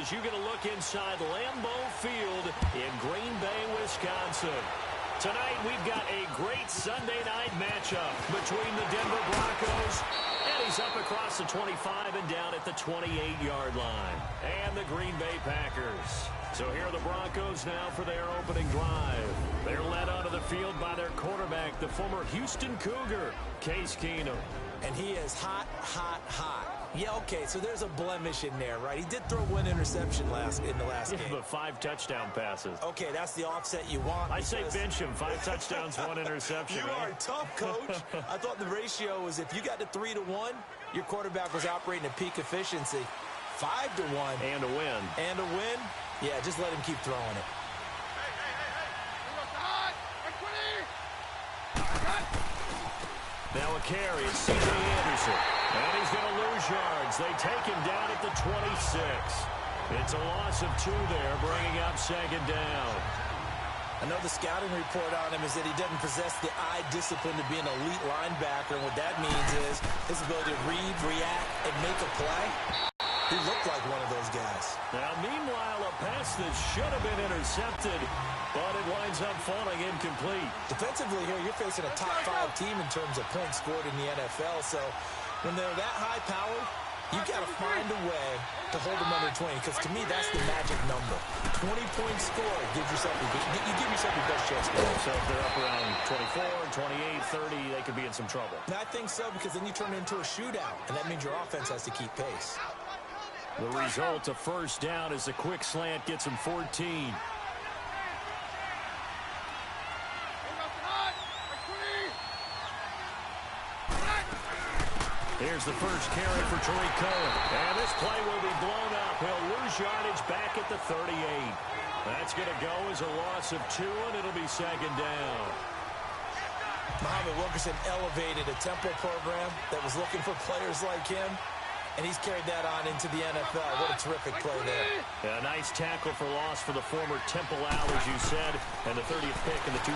as you get a look inside Lambeau Field in Green Bay, Wisconsin. Tonight, we've got a great Sunday night matchup between the Denver Broncos, and he's up across the 25 and down at the 28-yard line, and the Green Bay Packers. So here are the Broncos now for their opening drive. They're led onto the field by their quarterback, the former Houston Cougar, Case Keenum. And he is hot, hot, hot. Yeah, okay, so there's a blemish in there, right? He did throw one interception in the last game. But 5 touchdown passes. Okay, that's the offset you want. I say bench him. 5 touchdowns, 1 interception. You are tough, Coach. I thought the ratio was if you got to 3-1, your quarterback was operating at peak efficiency. 5-1. And a win. And a win? Yeah, just let him keep throwing it. Now a carry, it's C.J. Anderson. And he's going to lose yards. They take him down at the 26. It's a loss of 2 there, bringing up second down. I know the scouting report on him is that he doesn't possess the eye discipline to be an elite linebacker. And what that means is his ability to read, react, and make a play. He looked like one of those guys. Now, meanwhile, a pass that should have been intercepted, but it winds up falling incomplete. Defensively here, you're facing a top-5 team in terms of points scored in the NFL. So when they're that high-powered, you've got to find a way to hold them under 20. Because to me, that's the magic number. 20-point score gives yourself you give yourself your best chance to win. So if they're up around 24, 28, 30, they could be in some trouble. And I think so, because then you turn it into a shootout, and that means your offense has to keep pace. The result, a first down, as a quick slant gets him 14. Here's the first carry for Tariq Cohen. And this play will be blown up. He'll lose yardage back at the 38. That's going to go as a loss of 2, and it'll be second down. Muhammad Wilkerson elevated a Temple program that was looking for players like him. And he's carried that on into the NFL. What a terrific play there. Yeah, a nice tackle for loss for the former Temple Owl, as you said, and the 30th pick in the 2011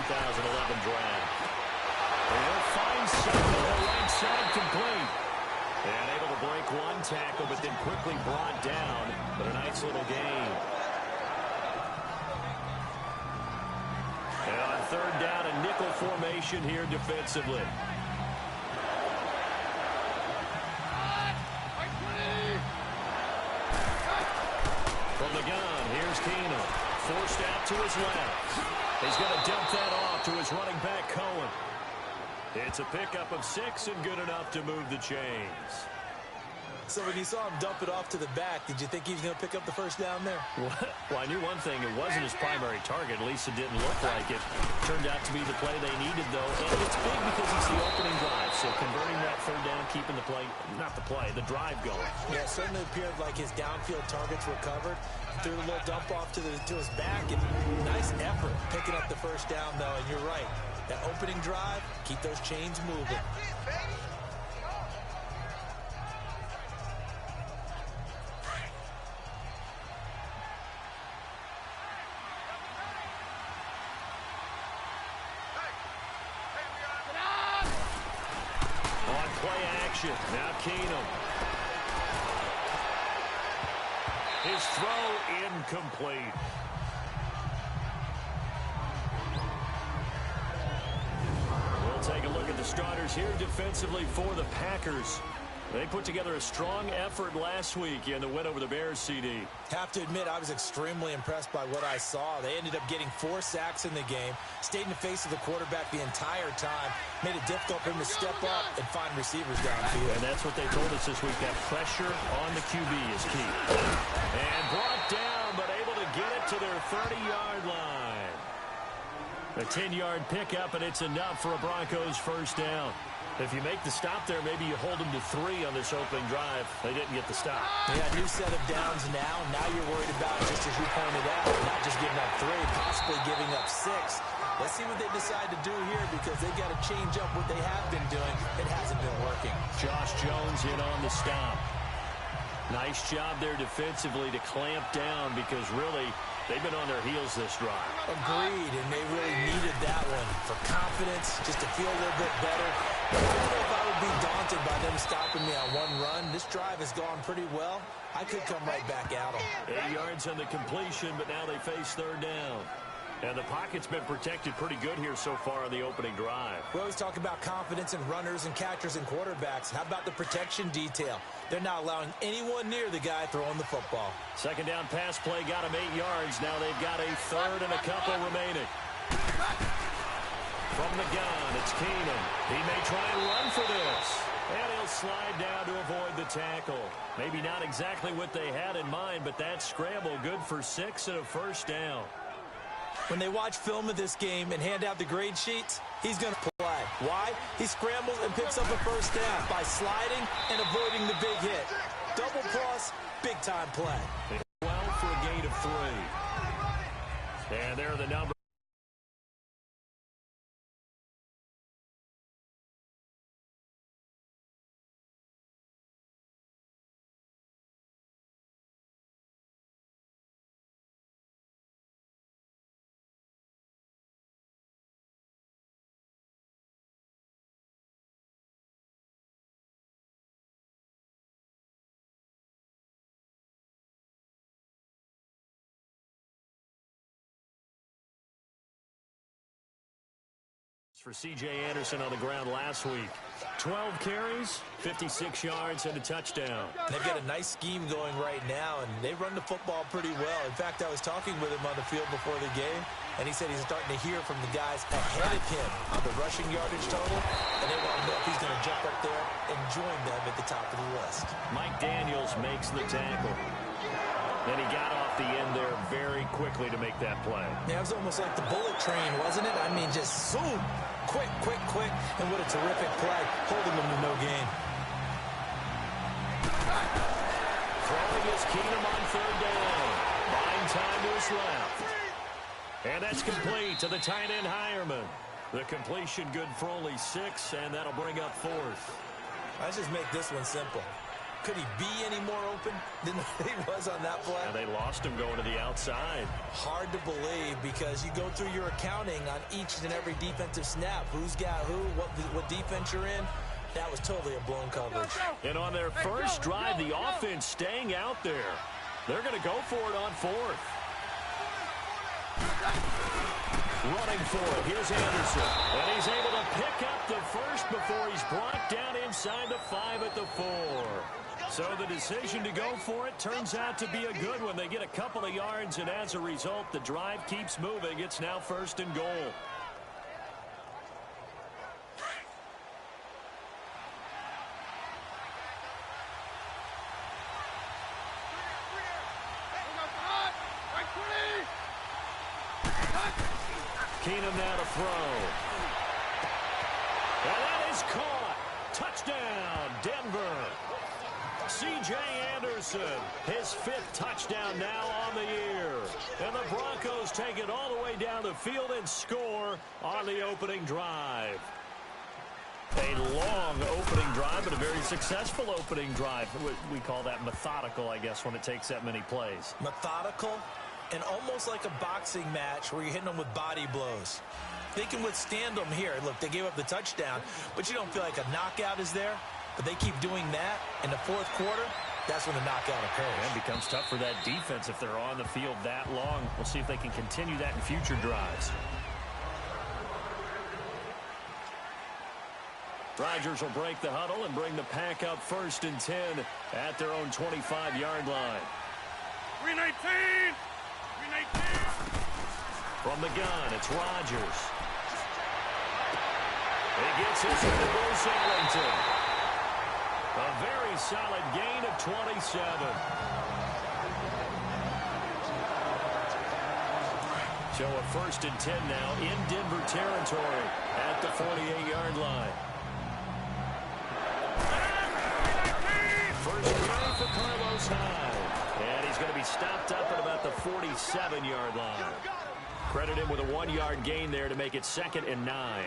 draft. And he'll find something on the right side complete. And able to break one tackle, but then quickly brought down. But a nice little gain. And on third down, a nickel formation here defensively. From the gun, here's Keenum. Forced out to his left. He's going to dump that off to his running back, Cohen. It's a pickup of 6 and good enough to move the chains. So when you saw him dump it off to the back, did you think he was going to pick up the first down there? Well, I knew one thing. It wasn't his primary target. At least it didn't look like it. Turned out to be the play they needed, though. And it's big because it's the opening drive. So converting that third down, keeping the play, not the play, the drive going. Yeah, it certainly appeared like his downfield targets were covered. Threw a little dump off to his back. And nice effort picking up the first down, though. And you're right. That opening drive, keep those chains moving. Now Keenum. His throw incomplete. We'll take a look at the starters here defensively for the Packers. They put together a strong effort last week in the win over the Bears, CD. Have to admit, I was extremely impressed by what I saw. They ended up getting 4 sacks in the game, stayed in the face of the quarterback the entire time, made it difficult for him to step up and find receivers downfield. And that's what they told us this week, that pressure on the QB is key. And brought down, but able to get it to their 30-yard line. A 10-yard pickup, and it's enough for a Broncos first down. If you make the stop there, maybe you hold them to 3 on this opening drive. They didn't get the stop. Yeah, new set of downs now. Now you're worried about, just as you pointed out, not just giving up 3, possibly giving up 6. Let's see what they decide to do here, because they've got to change up what they have been doing. It hasn't been working. Josh Jones in on the stop. Nice job there defensively to clamp down, because really they've been on their heels this drive. Agreed, and they really needed that one for confidence, just to feel a little bit better. I don't know if I would be daunted by them stopping me on one run. This drive has gone pretty well. I could come right back at them. 8 yards on the completion, but now they face third down. And the pocket's been protected pretty good here so far on the opening drive. We always talk about confidence in runners and catchers and quarterbacks. How about the protection detail? They're not allowing anyone near the guy throwing the football. Second down pass play got him 8 yards. Now they've got a third and a couple remaining. From the gun, it's Keenum. He may try and run for this. And he'll slide down to avoid the tackle. Maybe not exactly what they had in mind, but that scramble good for 6 and a first down. When they watch film of this game and hand out the grade sheets, he's going to play. Why? He scrambles and picks up a first down by sliding and avoiding the big hit. Double plus, big-time play. 12 for a gain of 3. And there are the numbers. For C.J. Anderson on the ground last week. 12 carries, 56 yards, and a touchdown. They've got a nice scheme going right now, and they run the football pretty well. In fact, I was talking with him on the field before the game, and he said he's starting to hear from the guys ahead of him on the rushing yardage total, and they want to know if he's going to jump up there and join them at the top of the list. Mike Daniels makes the tackle. And he got off the end there very quickly to make that play. Yeah, it was almost like the bullet train, wasn't it? I mean, just zoom, quick, quick, quick, and what a terrific play, holding them to no gain. Throwing is Keenum on third down. 9 time to his left. And that's complete to the tight end Hireman. The completion good for only 6, and that'll bring up 4th. Let's just make this one simple. Could he be any more open than he was on that play? And they lost him going to the outside. Hard to believe because you go through your accounting on each and every defensive snap. Who's got who, what defense you're in. That was totally a blown coverage. And on their first drive, the offense staying out there. They're going to go for it on 4th. Running for it. Here's Anderson. And he's able to pick up the first before he's brought down inside the 5 at the 4. So the decision to go for it turns out to be a good one. They get a couple of yards, and as a result, the drive keeps moving. It's now 1st and goal. Keenum now to throw. And that is caught. Touchdown, Denver. C.J. Anderson, his 5th touchdown now on the year. And the Broncos take it all the way down the field and score on the opening drive. A long opening drive, but a very successful opening drive. We call that methodical, I guess, when it takes that many plays. Methodical and almost like a boxing match where you're hitting them with body blows. They can withstand them here. Look, they gave up the touchdown, but you don't feel like a knockout is there. But they keep doing that in the 4th quarter. That's when the knockout occurs. It becomes tough for that defense if they're on the field that long. We'll see if they can continue that in future drives. Rodgers will break the huddle and bring the pack up 1st and 10 at their own 25-yard line. 319! 319! From the gun, it's Rodgers. He gets his into Bruce Ellington. A very solid gain of 27. So a 1st and 10 now in Denver territory at the 48-yard line. First down for Carlos Hyde. And he's going to be stopped up at about the 47-yard line. Credit him with a 1-yard gain there to make it 2nd and 9.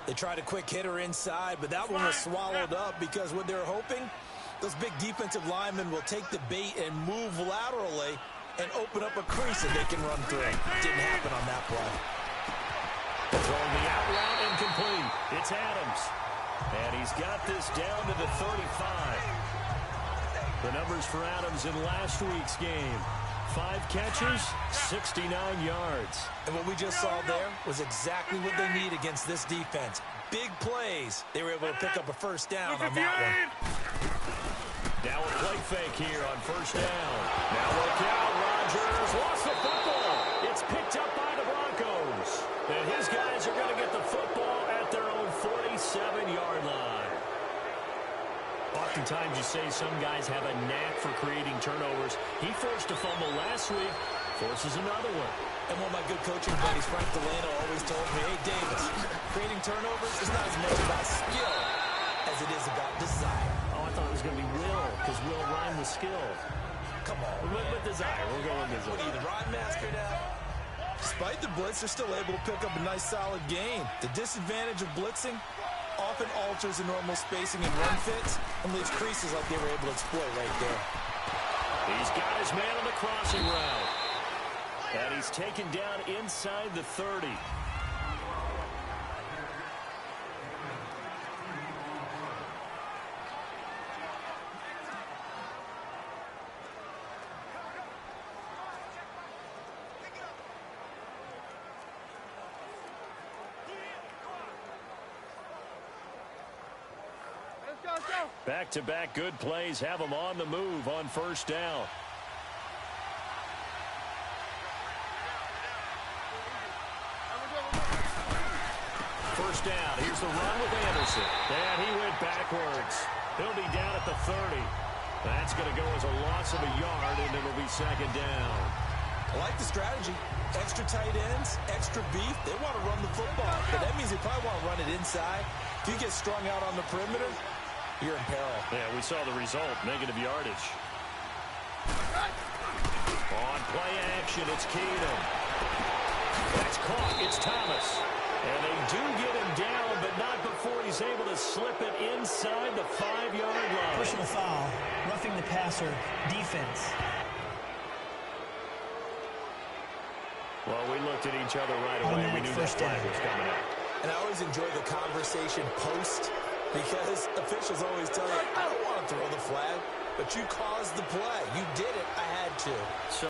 They tried a quick hitter inside, but that one was swallowed up because what they're hoping, those big defensive linemen will take the bait and move laterally and open up a crease that they can run through. Didn't happen on that play. Throwing the out route incomplete. It's Adams. And he's got this down to the 35. The numbers for Adams in last week's game. 5 catches, 69 yards. And what we just saw there was exactly what they need against this defense. Big plays. They were able to pick up a first down on that one. Now a play fake here on first down. Now look out, Rodgers lost the football. It's picked up by the Broncos. And his guys are going to get the football at their own 47-yard line. Oftentimes you say some guys have a knack for creating turnovers. He forced a fumble last week, forces another one. And one of my good coaching buddies, Frank Delano, always told me, hey, Davis, creating turnovers is not as much about skill as it is about desire. Oh, I thought it was going to be will, because will rhyme with skill. Come on, with desire. We're going with desire. What are you, the rod master now? Despite the blitz, they're still able to pick up a nice, solid gain. The disadvantage of blitzing often alters the normal spacing and run fits and leaves creases like they were able to exploit right there. He's got his man on the crossing route. And he's taken down inside the 30. Back-to-back good plays have him on the move on first down. First down. Here's the run with Anderson. And he went backwards. He'll be down at the 30. That's going to go as a loss of a yard, and it'll be second down. I like the strategy. Extra tight ends, extra beef. They want to run the football, but that means they probably want to run it inside. If you get strung out on the perimeter, you're in peril. Yeah, we saw the result, negative yardage. On play action, it's Keenum. That's caught, it's Thomas. And they do get him down, but not before he's able to slip it inside the 5-yard line. Personal foul, roughing the passer, defense. Well, we looked at each other right away. We knew that flag was coming out. And I always enjoy the conversation post, because officials always tell you, I don't want to throw the flag, but you caused the play. You did it. I had to.